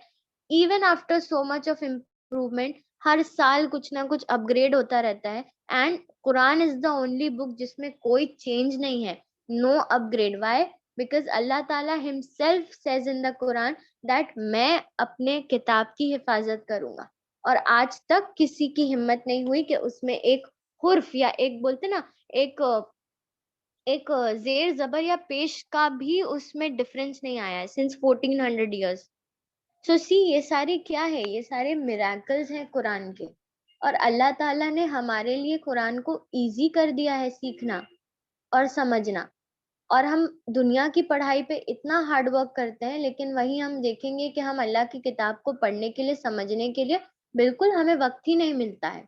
Even after so much of improvement, हर साल कुछ ना कुछ अपग्रेड होता रहता है। And Quran is the only book जिसमें कोई चेंज नहीं है, no upgrade. Why? Because Allah Taala himself says in the Quran that मैं अपने किताब की हिफाजत करूंगा। और आज तक किसी की हिम्मत नहीं हुई कि उसमें एक हुर्फ या एक बोलते ना एक एक जेर जबर या पेश का भी उसमें डिफरेंस नहीं आया है सिंस 1400 इयर्स। सो सी ये सारे क्या है, ये सारे मिराकल्स हैं कुरान के। और अल्लाह ताला ने हमारे लिए कुरान को इजी कर दिया है सीखना और समझना। और हम दुनिया की पढ़ाई पे इतना हार्ड वर्क करते हैं, लेकिन वही हम देखेंगे कि हम अल्लाह की किताब को पढ़ने के लिए, समझने के लिए बिल्कुल हमें वक्त ही नहीं मिलता है।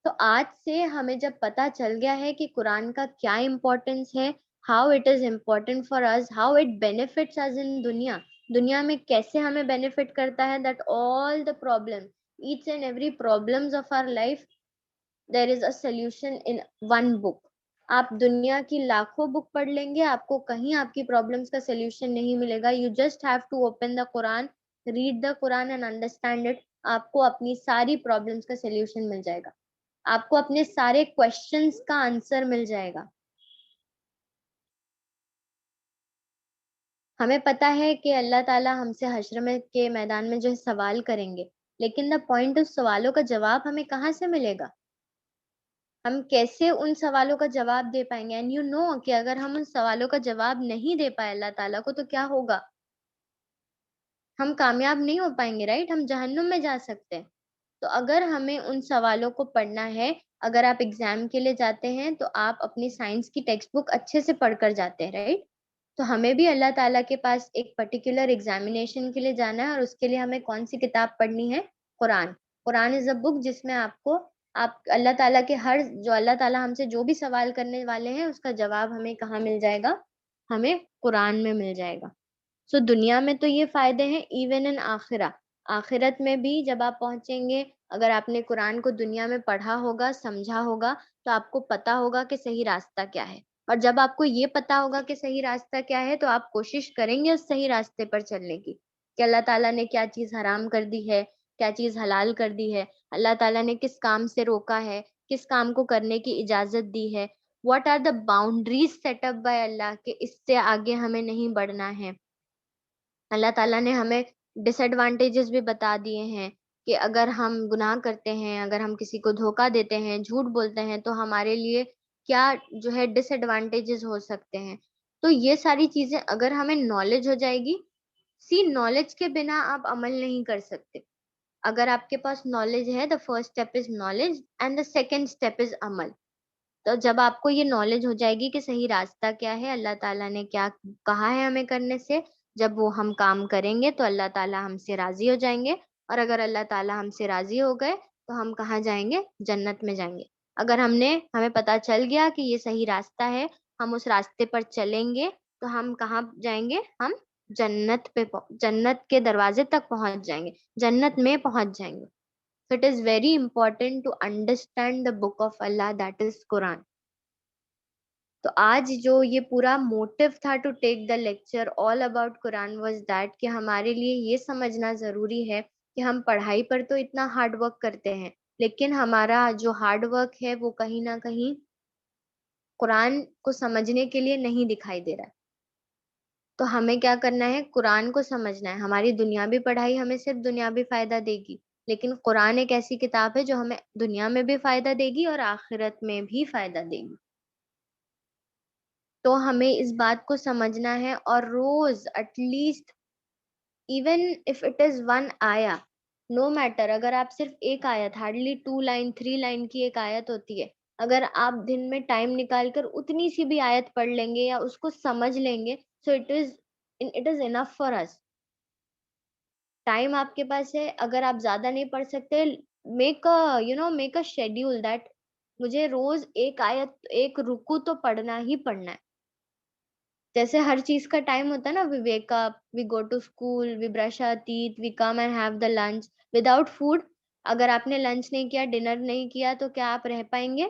तो आज से हमें जब पता चल गया है कि कुरान का क्या इम्पोर्टेंस है, how it is important for us, how it benefits us in duniya, दुनिया में कैसे हमें बेनिफिट करता है, that all the problem, each and every problems of our life, there is a solution in one book. आप दुनिया की लाखों बुक पढ़ लेंगे, आपको कहीं आपकी प्रॉब्लम्स का सोल्यूशन नहीं मिलेगा। You just have to open the Quran, read the Quran and understand it. आपको अपनी सारी प्रॉब्लम्स का सोल्यूशन मिल जाएगा, आपको अपने सारे क्वेश्चंस का आंसर मिल जाएगा। हमें पता है कि अल्लाह ताला हमसे हश्र में के मैदान में जो है सवाल करेंगे, लेकिन द पॉइंट उस सवालों का जवाब हमें कहाँ से मिलेगा? हम कैसे उन सवालों का जवाब दे पाएंगे? एंड यू नो कि अगर हम उन सवालों का जवाब नहीं दे पाए अल्लाह ताला को, तो क्या होगा? हम कामयाब नहीं हो पाएंगे, राइट? हम जहन्नुम में जा सकते हैं। तो अगर हमें उन सवालों को पढ़ना है, अगर आप एग्जाम के लिए जाते हैं तो आप अपनी साइंस की टेक्स्ट बुक अच्छे से पढ़कर जाते हैं, राइट? तो हमें भी अल्लाह ताला के पास एक पर्टिकुलर एग्जामिनेशन के लिए जाना है, और उसके लिए हमें कौन सी किताब पढ़नी है? Quran. Quran is a book जिसमें आपको आप अल्लाह ताला के हर जो अल्लाह ताला हमसे जो भी सवाल करने वाले हैं उसका जवाब हमें कहाँ मिल जाएगा? हमें कुरान में मिल जाएगा। सो दुनिया में तो ये फायदे हैं, इवन इन आखिरा, आखिरत में भी जब आप पहुंचेंगे, अगर आपने कुरान को दुनिया में पढ़ा होगा, समझा होगा, तो आपको पता होगा कि सही रास्ता क्या है। और जब आपको ये पता होगा कि सही रास्ता क्या है, तो आप कोशिश करेंगे उस सही रास्ते पर चलने की, कि अल्लाह ताला ने क्या चीज हराम कर दी है, क्या चीज हलाल कर दी है, अल्लाह ताला ने किस काम से रोका है, किस काम को करने की इजाजत दी है, what are the boundaries set up by Allah के इससे आगे हमें नहीं बढ़ना है। अल्लाह ताला ने हमें डिसएडवांटेजेस भी बता दिए हैं कि अगर हम गुनाह करते हैं, अगर हम किसी को धोखा देते हैं, झूठ बोलते हैं, तो हमारे लिए क्या जो है डिसएडवांटेजेस हो सकते हैं। तो ये सारी चीजें अगर हमें नॉलेज हो जाएगी, सी नॉलेज के बिना आप अमल नहीं कर सकते। अगर आपके पास नॉलेज है, the first step is knowledge and the second step is अमल। तो जब आपको ये नॉलेज हो जाएगी कि सही रास्ता क्या है, अल्लाह ताला ने क्या कहा है हमें करने से, जब वो हम काम करेंगे तो अल्लाह ताला हमसे राज़ी हो जाएँगे। और अगर अल्लाह ताला हमसे राज़ी हो गए, तो हम कहाँ जाएँगे? जन्नत में जाएँगे। अगर हमें पता चल गया कि ये सही रास्ता है, हम उस रास्ते पर चलेंगे, तो हम कहाँ जाएँगे? हम जन्नत के दरवाज़े तक पहुँच जाएँगे, जन्नत में पहुँच जाएँगे। So it is very important to understand the book of Allah, that is Quran. तो आज जो ये पूरा मोटिव था to take the lecture all about Quran was that कि हमारे लिए ये समझना ज़रूरी है कि हम पढ़ाई पर तो इतना हार्ड वर्क करते हैं, लेकिन हमारा जो हार्ड वर्क है वो कहीं न कहीं कुरान को समझने के लिए नहीं दिखाई दे रहा है। तो हमें क्या करना है? कुरान को समझना है। हमारी दुनियावी पढ़ाई हमें सिर्फ़ दुनियावी फ़ायदा देगी, लेकिन कुरान एक ऐसी किताब है जो हमें दुनिया में भी फ़ायदा देगी और आखिरत में भी फ़ायदा देगी। तो हमें इस बात को समझना है और रोज़ at least even if it is 1 आया, नो मैटर अगर आप सिर्फ़ 1 आयत हार्डली 2 लाइन 3 लाइन की एक आयत होती है। अगर आप दिन में टाइम निकाल कर उतनी सी भी आयत पढ़ लेंगे या उसको समझ लेंगे, so it is enough for us. Time आपके पास है, अगर आप ज़्यादा नहीं पढ़ सकते, मेक अ शेड्यूल दैट मुझे रोज़ 1 आयत 1 रुकू तो पढ़ना ही पढ़ना है। जैसे हर चीज़ का टाइम होता है ना, we wake up, we go to school, we brush our teeth, we come and have the lunch. Without food अगर आपने लंच नहीं किया, डिनर नहीं किया, तो क्या आप रह पाएँगे?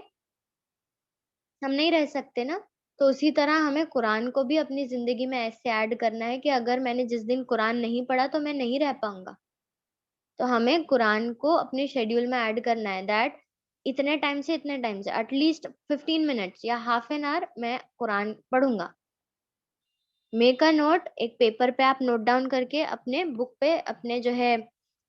हम नहीं रह सकते ना। तो उसी तरह हमें कुरान को भी अपनी ज़िंदगी में ऐसे ऐड करना है कि अगर मैंने जिस दिन कुरान नहीं पढ़ा तो मैं नहीं रह पाऊँगा। तो हमें कुरान को अपने शेड्यूल में ऐड करना है दैट इतने टाइम से इतने टाइम से एटलीस्ट 15 मिनट्स या हाफ एन आवर मैं कुरान पढ़ूँगा। मेक अ नोट, एक पेपर पे आप नोट डाउन करके अपने बुक पे अपने जो है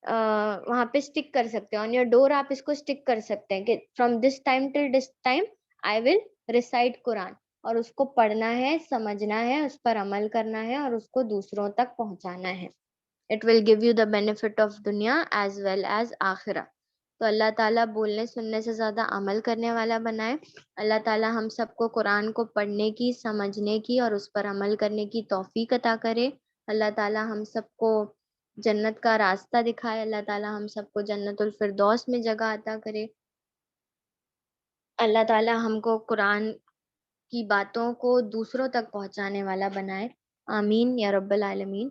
वहाँ पे स्टिक कर सकते हैं। ऑन योर डोर आप इसको स्टिक कर सकते हैं कि from this time till this time I will recite Quran, और उसको पढ़ना है, समझना है, उस पर अमल करना है और उसको दूसरों तक पहुँचाना है। It will give you the benefit of दुनिया एज़ वेल एज़ आखिरा। तो अल्लाह ताला बोलने सुनने से ज़्यादा अमल करने वाला बनाए। अल्लाह ताला हम सबको कुरान को पढ़ने की, समझने की और उस पर अमल करने की तौफ़ीक अता करे। अल्लाह ताला हम सबको जन्नत का रास्ता दिखाए। अल्लाह ताला हम सबको जन्नतुल फ़िरदौस में जगह अता करे। अल्लाह ताला हमको कुरान की बातों को दूसरों तक पहुँचाने वाला बनाए। आमीन या रब्बल आलमीन।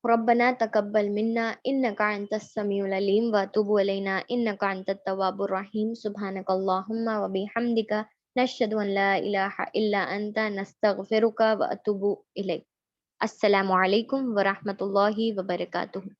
रब्बना तकब्बल मिन्ना इन्नका अंतस समीउल अलीम व तुब अलैना इन्नका अंतत तव्वाबुर रहीम। सुब्हानकल्लाहुम्मा व बिहम्दिका नशहदु अन ला इलाहा इल्ला अंता नस्तगफिरुका व अतूबु इलैक। अस्सलामु अलैकुम व रहमतुल्लाहि व बरकातुहू।